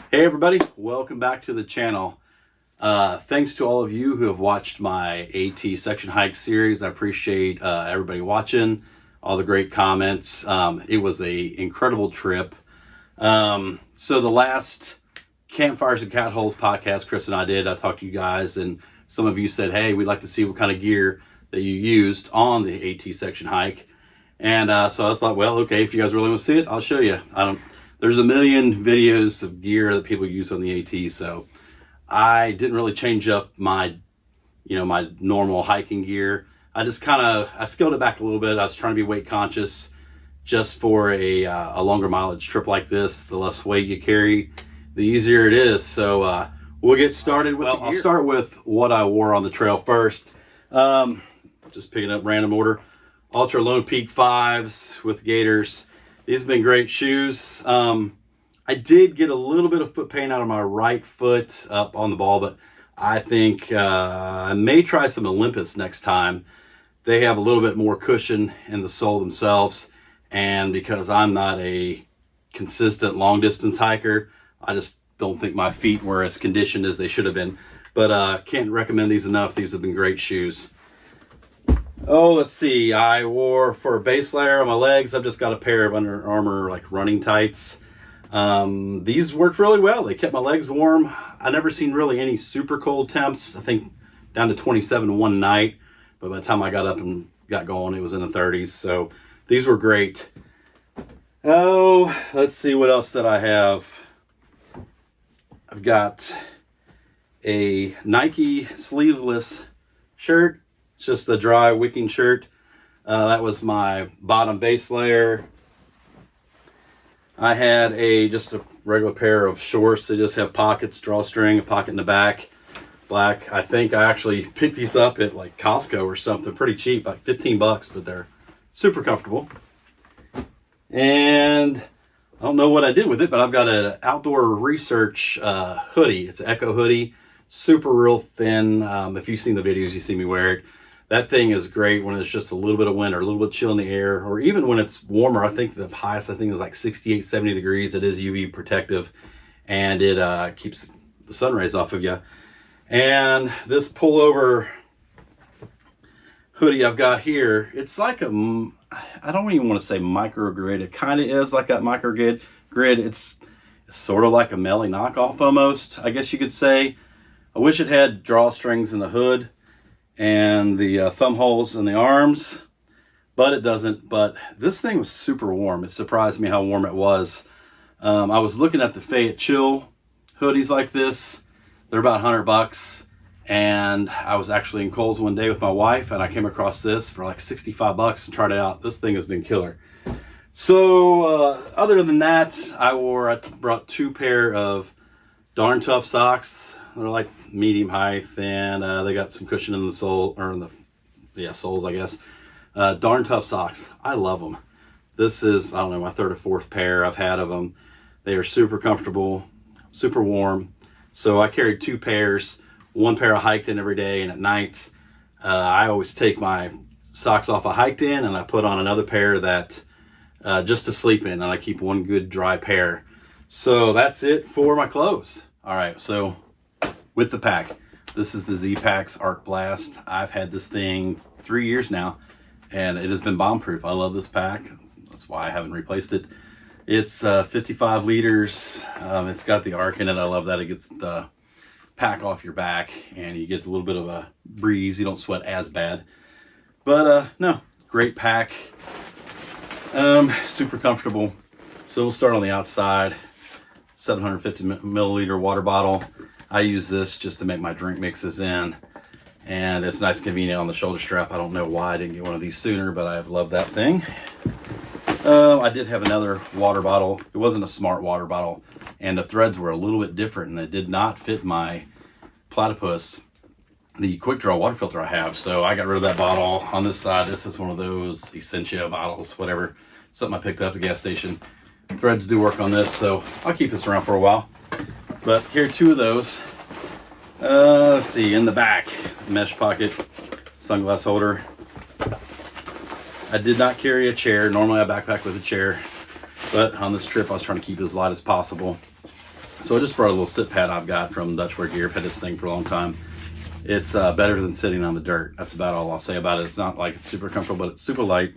Hey everybody, welcome back to the channel. Thanks to all of you who have watched my AT section hike series. I appreciate everybody watching, all the great comments. It was a incredible trip. So the last Campfires and Cat Holes podcast Chris and I did, I talked to you guys, and some of you said, hey, we'd like to see what kind of gear that you used on the AT section hike. And so I thought, well, okay, if you guys really want to see it, I'll show you. There's a million videos of gear that people use on the AT, so I didn't really change up my normal hiking gear. I scaled it back a little bit. I was trying to be weight conscious just for a longer mileage trip like this. The less weight you carry, the easier it is. So we'll get started with the gear. I'll start with what I wore on the trail first. Just picking up random order. Ultra Lone Peak 5s with gaiters. These have been great shoes. I did get a little bit of foot pain out of my right foot up on the ball, but I think I may try some Olympus next time. They have a little bit more cushion in the sole themselves, and because I'm not a consistent long distance hiker, I just don't think my feet were as conditioned as they should have been. But can't recommend these enough. These have been great shoes. Oh, let's see. I wore, for a base layer on my legs, I've just got a pair of Under Armour like running tights. These worked really well. They kept my legs warm. I never seen really any super cold temps. I think down to 27 one night, but by the time I got up and got going, it was in the 30s. So these were great. Oh, let's see what else that I have. I've got a Nike sleeveless shirt. It's just a dry wicking shirt. That was my bottom base layer. I had just a regular pair of shorts. They just have pockets, drawstring, a pocket in the back, black. I think I actually picked these up at like Costco or something, pretty cheap, like 15 bucks, but they're super comfortable. And I don't know what I did with it, but I've got an outdoor research hoodie. It's an Echo hoodie, super real thin. If you've seen the videos, you see me wear it. That thing is great when it's just a little bit of wind or a little bit of chill in the air, or even when it's warmer. I think the highest is like 68, 70 degrees. It is UV protective, and it keeps the sun rays off of you. And this pullover hoodie I've got here, it's like I don't even want to say micro grid. It kind of is like that micro grid. It's sort of like a Melly knockoff almost, I guess you could say. I wish it had drawstrings in the hood and the thumb holes in the arms, but it doesn't. But this thing was super warm. It surprised me how warm it was. I was looking at the Fayette Chill hoodies like this. They're about 100 bucks. And I was actually in Kohl's one day with my wife, and I came across this for like 65 bucks and tried it out. This thing has been killer. So other than that, I brought two pair of darn tough socks. They're like medium height, and they got some cushion in the sole, or in the soles, I guess. Darn tough socks. I love them. This is, I don't know, my third or fourth pair I've had of them. They are super comfortable, super warm. So I carried two pairs. One pair I hiked in every day, and at night I always take my socks off I hiked in, and I put on another pair that just to sleep in, and I keep one good dry pair. So that's it for my clothes. All right, so with the pack, this is the Z-Pack's Arc Blast. I've had this thing 3 years now, and it has been bomb-proof. I love this pack. That's why I haven't replaced it. It's 55 liters. It's got the arc in it. I love that. It gets the pack off your back, and you get a little bit of a breeze. You don't sweat as bad. But no, great pack. Super comfortable. So we'll start on the outside. 750 milliliter water bottle. I use this just to make my drink mixes in, and it's nice and convenient on the shoulder strap. I don't know why I didn't get one of these sooner, but I've loved that thing. I did have another water bottle. It wasn't a smart water bottle, and the threads were a little bit different, and they did not fit my Platypus, the quick draw water filter I have. So I got rid of that bottle. On this side, this is one of those Essentia bottles, whatever, something I picked up at the gas station. Threads do work on this, so I'll keep this around for a while. But carry two of those. Let's see, in the back, mesh pocket, sunglass holder. I did not carry a chair. Normally I backpack with a chair, but on this trip I was trying to keep it as light as possible. So I just brought a little sit pad I've got from Dutchware Gear. I've had this thing for a long time. It's better than sitting on the dirt. That's about all I'll say about it. It's not like it's super comfortable, but it's super light.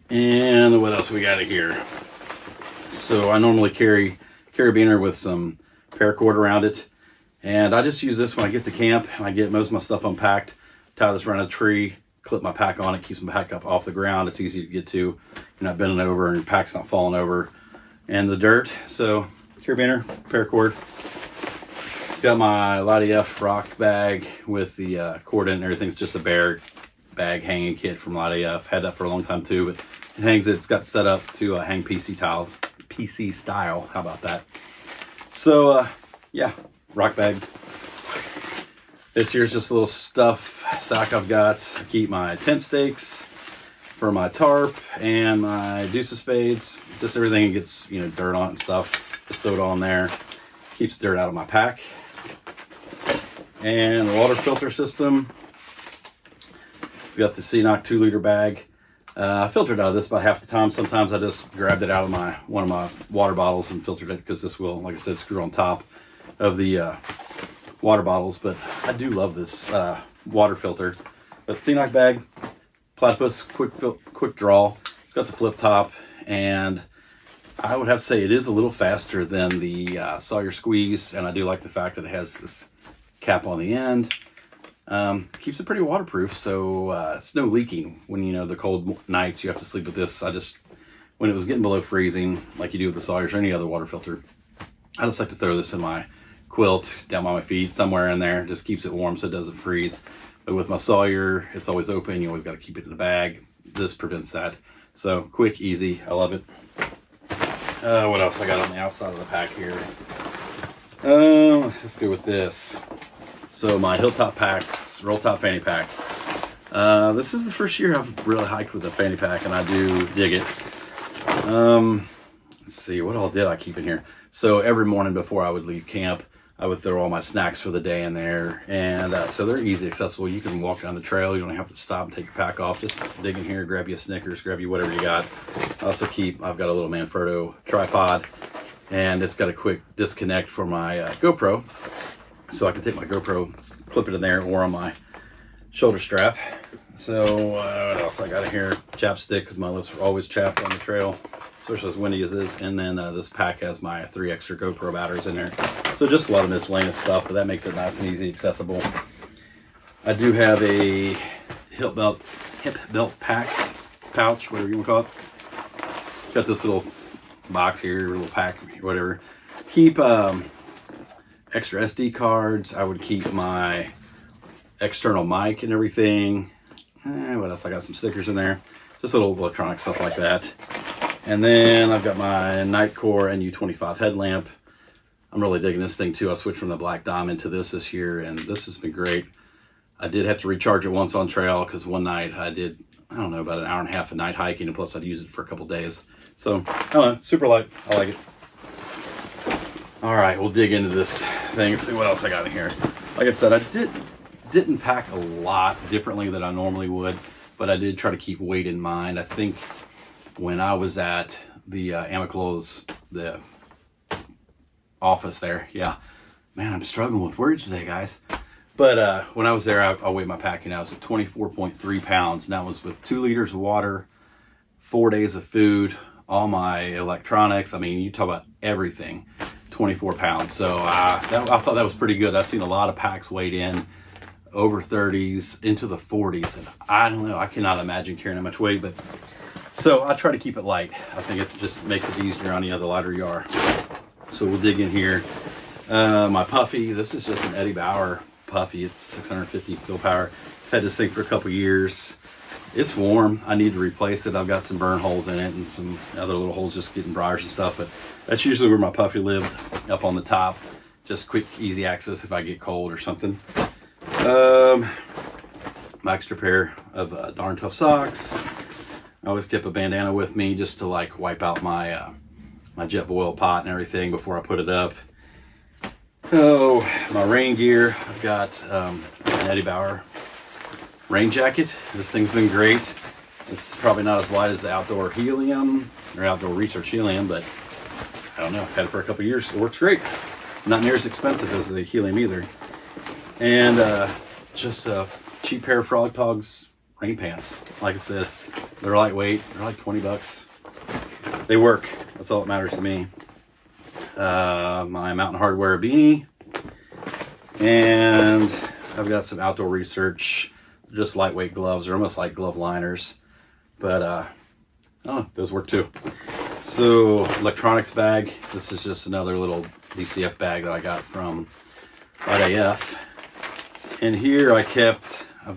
And what else we got here? So I normally carry Carabiner with some paracord around it. And I just use this when I get to camp. I get most of my stuff unpacked, tie this around a tree, clip my pack on it, keeps my pack up off the ground. It's easy to get to. You're not bending over and your pack's not falling over and the dirt. So Carabiner, paracord. Got my LIDF rock bag with the cord in and everything. It's just a bare bag hanging kit from LIDF. Had that for a long time too, but it hangs. It's got set up to hang PC style. How about that? So yeah, rock bag. This here's just a little stuff sack I've got. I keep my tent stakes for my tarp and my deuce of spades. Just everything that gets dirt on it and stuff. Just throw it all in there. Keeps dirt out of my pack. And the water filter system. We got the Cnoc 2 Liter Bag. I filtered out of this about half the time. Sometimes I just grabbed it out of one of my water bottles and filtered it because this will, like I said, screw on top of the water bottles. But I do love this water filter. But Cnoc bag, platypus, quick draw. It's got the flip top, and I would have to say it is a little faster than the Sawyer Squeeze, and I do like the fact that it has this cap on the end. Keeps it pretty waterproof, so it's no leaking when the cold nights you have to sleep with this. When it was getting below freezing, like you do with the Sawyers or any other water filter, I just like to throw this in my quilt down by my feet, somewhere in there. Just keeps it warm so it doesn't freeze. But with my Sawyer, it's always open. You always got to keep it in the bag. This prevents that. So quick, easy. I love it. What else I got on the outside of the pack here? Let's go with this. So my Hilltop packs, roll top fanny pack. This is the first year I've really hiked with a fanny pack, and I do dig it. Let's see, what all did I keep in here? So every morning before I would leave camp, I would throw all my snacks for the day in there, and so they're easy accessible. You can walk down the trail. You don't have to stop and take your pack off. Just dig in here, grab you a Snickers, grab you whatever you got. I've got a little Manfrotto tripod, and it's got a quick disconnect for my GoPro. So I can take my GoPro, clip it in there, or on my shoulder strap. So what else I got in here? Chapstick, because my lips are always chapped on the trail, especially as windy as it is. And then this pack has my 3 extra GoPro batteries in there. So just a lot of miscellaneous stuff, but that makes it nice and easy, accessible. I do have a hip belt pouch, whatever you want to call it. Got this little box here, little pack, whatever. Keep extra SD cards. I would keep my external mic and everything. What else? I got some stickers in there. Just little electronic stuff like that. And then I've got my Nightcore NU25 headlamp. I'm really digging this thing too. I switched from the Black Diamond to this year, and this has been great. I did have to recharge it once on trail because one night I did, about an hour and a half of night hiking, and plus I'd use it for a couple days. So, I don't know, super light. I like it. All right, we'll dig into this thing and see what else I got in here. Like I said, I didn't pack a lot differently than I normally would, but I did try to keep weight in mind. I think when I was at the Amicalo's, the office there, yeah. Man, I'm struggling with words today, guys. But when I was there, I weighed my packing. I was at 24.3 pounds, and that was with 2 liters of water, 4 days of food, all my electronics. I mean, you talk about everything. 24 pounds. So I thought that was pretty good. I've seen a lot of packs weighed in over 30s into the 40s, and I don't know, I cannot imagine carrying that much weight, but so I try to keep it light. I think it just makes it easier on you, the lighter you are. So we'll dig in here. My puffy, this is just an Eddie Bauer puffy. It's 650 fill power. I've had this thing for a couple years. It's warm. I need to replace it. I've got some burn holes in it and some other little holes just getting briars and stuff, but that's usually where my puffy lived, up on the top. Just quick, easy access if I get cold or something. My extra pair of darn tough socks. I always kept a bandana with me just to like wipe out my my jet boil pot and everything before I put it up. Oh, my rain gear. I've got an Eddie Bauer rain jacket. This thing's been great. It's probably not as light as the outdoor helium or outdoor research helium, but I don't know, I've had it for a couple of years. It works great. Not near as expensive as the Helium either. And just a cheap pair of Frog Togs rain pants. Like I said, they're lightweight. They're like 20 bucks. They work. That's all that matters to me. My Mountain Hardwear beanie. And I've got some Outdoor Research, just lightweight gloves. They're almost like glove liners. But, oh, those work too. So, electronics bag. This is just another little DCF bag that I got from AF. And here I've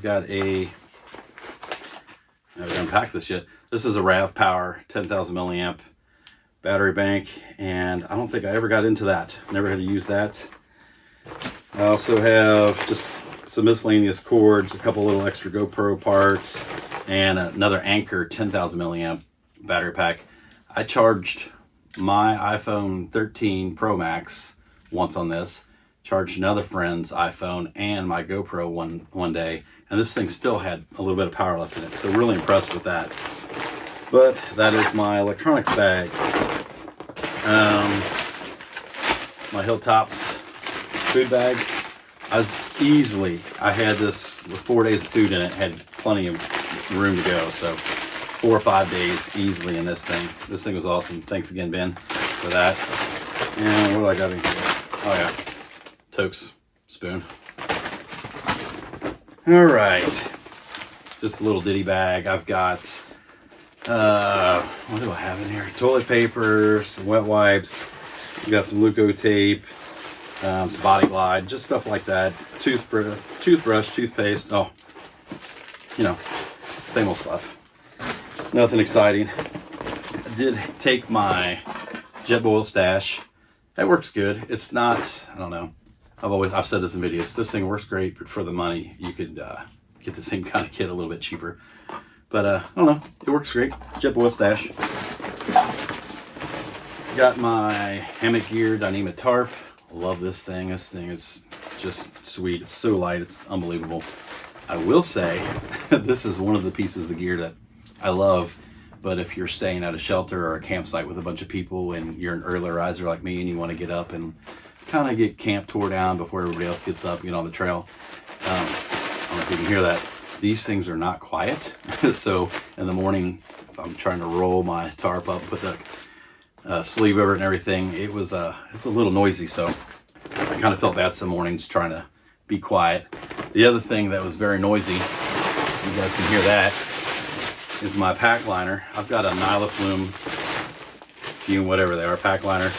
got I haven't unpacked this yet. This is a Ravpower 10,000 milliamp battery bank, and I don't think I ever got into that. Never had to use that. I also have just some miscellaneous cords, a couple little extra GoPro parts, and another Anchor 10,000 milliamp battery pack. I charged my iPhone 13 Pro Max once on this, charged another friend's iPhone and my GoPro one day, and this thing still had a little bit of power left in it, so really impressed with that. But that is my electronics bag. My Hilltops Food Bag. I had this with 4 days of food in it, had plenty of room to go, so 4 or 5 days easily in this thing. This thing was awesome. Thanks again, Ben, for that. And what do I got in here? Oh yeah, Toke's spoon. All right, just a little ditty bag. I've got, what do I have in here? Toilet paper, some wet wipes. We got some Luco tape, some Body Glide, just stuff like that. Toothbrush, toothpaste. Oh, you know, same old stuff. Nothing exciting. I did take my Jetboil stash. That works good. It's not, I don't know. I've said this in videos. This thing works great, but for the money, you could get the same kind of kit a little bit cheaper. But I don't know. It works great. Jetboil stash. Got my hammock gear, Dyneema tarp. Love this thing. This thing is just sweet. It's so light. It's unbelievable. I will say, this is one of the pieces of gear that I love. But if you're staying at a shelter or a campsite with a bunch of people and you're an early riser like me and you want to get up and kind of get camp tore down before everybody else gets up and get on the trail, I don't know if you can hear that. These things are not quiet. So in the morning, if I'm trying to roll my tarp up, put the sleeve over it and everything, it was a little noisy, so I kind of felt bad some mornings trying to be quiet. The other thing that was very noisy, you guys can hear that, is my pack liner. I've got a Nylaflume, fume, whatever they are, pack liner.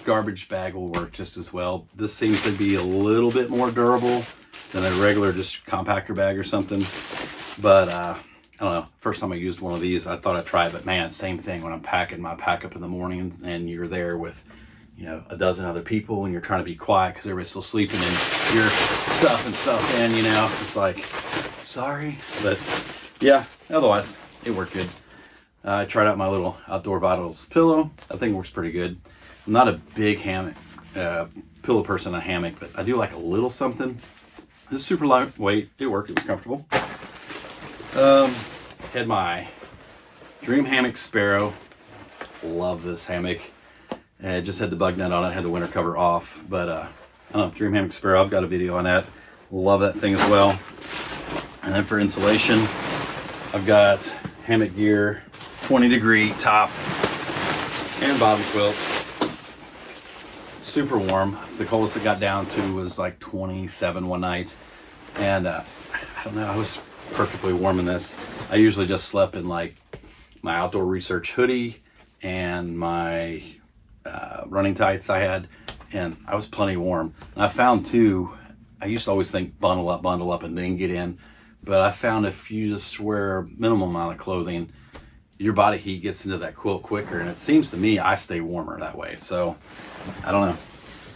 Garbage bag will work just as well. This seems to be a little bit more durable than a regular just compactor bag or something, but I don't know. First time I used one of these, I thought I'd try it, but man, same thing when I'm packing my pack up in the morning and you're there with, you know, a dozen other people and you're trying to be quiet because everybody's still sleeping and you're stuffing stuff in, you know, it's like, sorry. But yeah, otherwise it worked good. I tried out my little Outdoor Vitals pillow. I think it works pretty good. I'm not a big hammock, pillow person in a hammock, but I do like a little something. This is super lightweight. It worked. It was comfortable. Had my Dream Hammock Sparrow. Love this hammock. It just had the bug net on it. Had the winter cover off, but I don't know, Dream Hammock Sparrow. I've got a video on that. Love that thing as well. And then for insulation, I've got hammock gear, 20-degree top and bottom quilts. Super warm. The coldest it got down to was like 27 one night, and I don't know, I was perfectly warm in this. I usually just slept in like my Outdoor Research hoodie and my running tights I had, and I was plenty warm. And I found too, I used to always think bundle up and then get in, but I found if you just wear a minimum amount of clothing, your body heat gets into that quilt quicker, and it seems to me I stay warmer that way. So I don't know.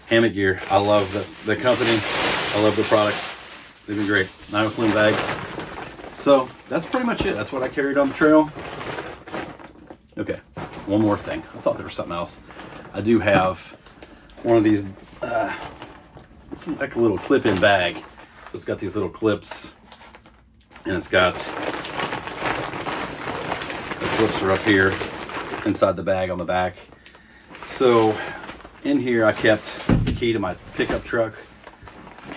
Hammock gear, I love the company. I love the product. They've been great. Nylaflume bag. So that's pretty much it. That's what I carried on the trail. Okay, one more thing. I thought there was something else. I do have one of these, it's like a little clip-in bag. So it's got these little clips, and it's got, the clips are up here inside the bag on the back. So in here I kept the key to my pickup truck,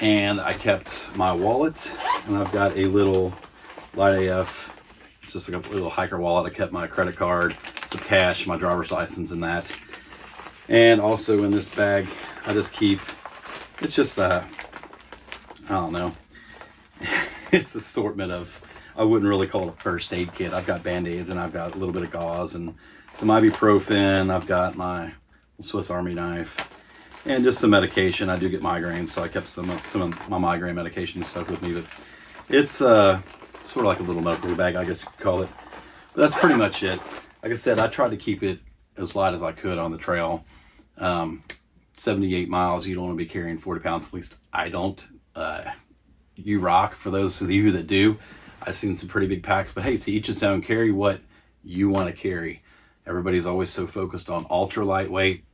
and I kept my wallet, and I've got a little light AF. It's just like a little hiker wallet. I kept my credit card, some cash, my driver's license in that. And also in this bag, I just keep, it's just I don't know. It's assortment of, I wouldn't really call it a first aid kit. I've got Band-Aids, and I've got a little bit of gauze and some ibuprofen. I've got my Swiss Army knife and just some medication. I do get migraines, so I kept some of my migraine medication stuff with me. But it's sort of like a little medical bag, I guess you could call it. But that's pretty much it. Like I said, I tried to keep it as light as I could on the trail. 78 miles, you don't want to be carrying 40 pounds, at least I don't. You rock. For those of you that do, I've seen some pretty big packs, but hey, to each his own. Carry what you want to carry. Everybody's always so focused on ultra lightweight.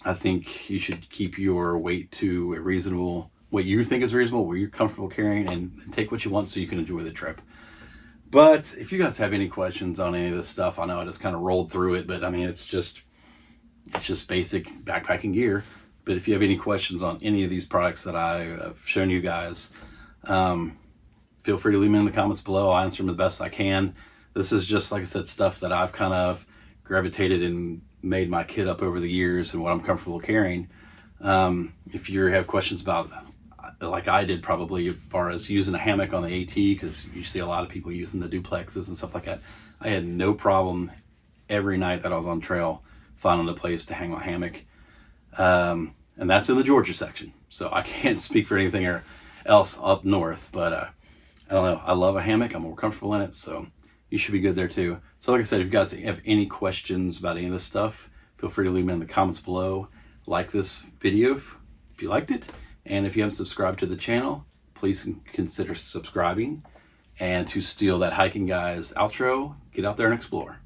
I think you should keep your weight to a reasonable, what you think is reasonable, what you're comfortable carrying, and take what you want so you can enjoy the trip. But if you guys have any questions on any of this stuff, I know I just kind of rolled through it, but I mean, it's just basic backpacking gear. But if you have any questions on any of these products that I have shown you guys, feel free to leave them in the comments below. I'll answer them the best I can. This is just, like I said, stuff that I've kind of gravitated and made my kit up over the years and what I'm comfortable carrying. If you have questions about, like I did probably, as far as using a hammock on the AT, because you see a lot of people using the duplexes and stuff like that, I had no problem every night that I was on trail finding a place to hang my hammock. And that's in the Georgia section, so I can't speak for anything else up north, but I don't know, I love a hammock. I'm more comfortable in it, so you should be good there too. So like I said, if you guys have any questions about any of this stuff, feel free to leave them in the comments below. Like this video if you liked it, and if you haven't subscribed to the channel, please consider subscribing. And to steal that Hiking Guys outro, get out there and explore.